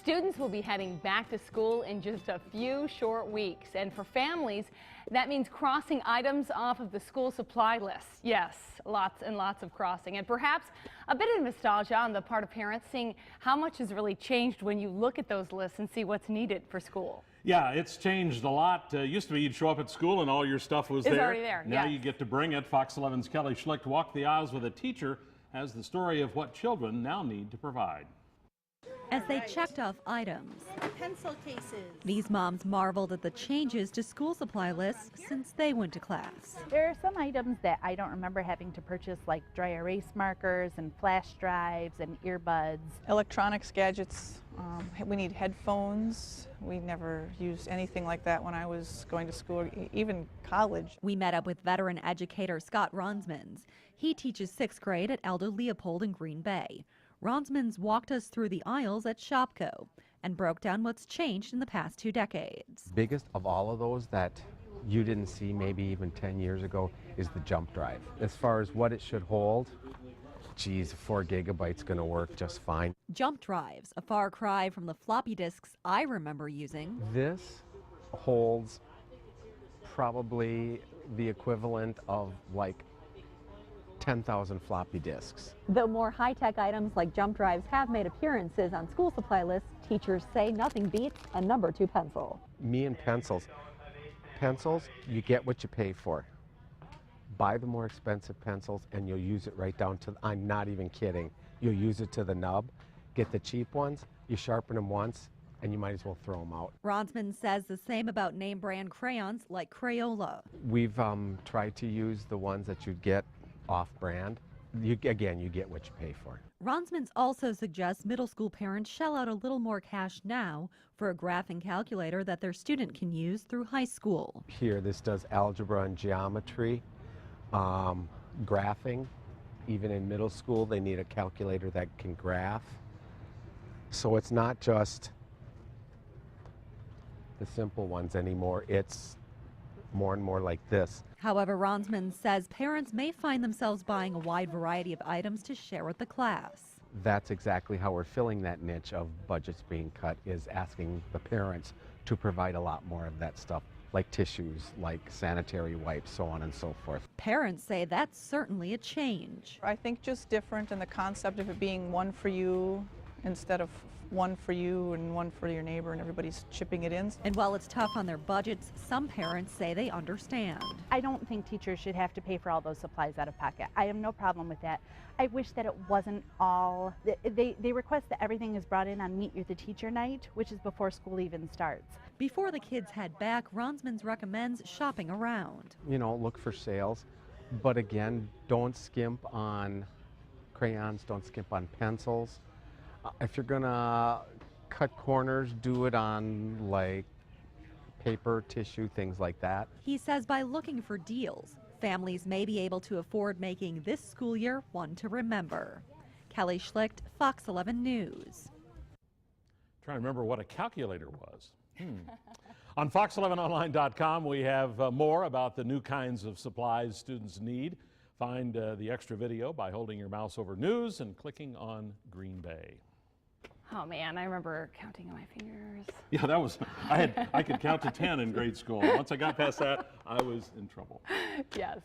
Students will be heading back to school in just a few short weeks. And for families, that means crossing items off of the school supply list. Yes, lots and lots of crossing. And perhaps a bit of nostalgia on the part of parents, seeing how much has really changed when you look at those lists and see what's needed for school. Yeah, it's changed a lot. Used to be you'd show up at school and all your stuff was there. It's already there. Now yes. you get to bring it. Fox 11's Kelly Schlicht walked the aisles with a teacher as the story of what children now need to provide. As they checked off items, pencil cases. These moms marveled at the changes to school supply lists since they went to class. There are some items that I don't remember having to purchase, like dry erase markers and flash drives and earbuds. Electronics, gadgets, we need headphones. We never used anything like that when I was going to school, even college. We met up with veteran educator Scott Ronsmans. He teaches 6th grade at Aldo Leopold in Green Bay. Ronsmans walked us through the aisles at Shopko and broke down what's changed in the past 2 decades. Biggest of all of those that you didn't see maybe even 10 years ago is the jump drive. As far as what it should hold, geez, 4 gigabytes going to work just fine. Jump drives, a far cry from the floppy disks I remember using. This holds probably the equivalent of like 10,000 floppy disks. Though more high-tech items like jump drives have made appearances on school supply lists, teachers say nothing beats a number 2 pencil. Me and pencils. Pencils, you get what you pay for. Buy the more expensive pencils and you'll use it right down to, I'm not even kidding, you'll use it to the nub. Get the cheap ones, you sharpen them once, and you might as well throw them out. Ronsman says the same about name brand crayons like Crayola. We've tried to use the ones that you'd get off-brand. Again, you get what you pay for. Ronsmans also suggests middle school parents shell out a little more cash now for a graphing calculator that their student can use through high school. Here, this does algebra and geometry, graphing. Even in middle school, they need a calculator that can graph. So it's not just the simple ones anymore. It's more and more like this. However, Ronsman says parents may find themselves buying a wide variety of items to share with the class. That's exactly how we're filling that niche of budgets being cut, is asking the parents to provide a lot more of that stuff, like tissues, like sanitary wipes, so on and so forth. Parents say that's certainly a change. I think just different in the concept of it being one for you instead of one for you and one for your neighbor, and everybody's chipping it in. And while it's tough on their budgets, some parents say they understand. I don't think teachers should have to pay for all those supplies out of pocket. I have no problem with that. I wish that it wasn't all, they request that everything is brought in on Meet Your the Teacher night, which is before school even starts. Before the kids head back, Ronsmans recommends shopping around. You know, look for sales, but again, don't skimp on crayons, don't skimp on pencils. If you're gonna cut corners, do it on like paper, tissue, things like that. He says by looking for deals, families may be able to afford making this school year one to remember. Kelly Schlicht, Fox 11 News. Trying to remember what a calculator was. On fox11online.com, we have more about the new kinds of supplies students need. Find the extra video by holding your mouse over news and clicking on Green Bay. Oh man, I remember counting on my fingers. Yeah, that was, I could count to 10 in grade school. Once I got past that, I was in trouble. Yes.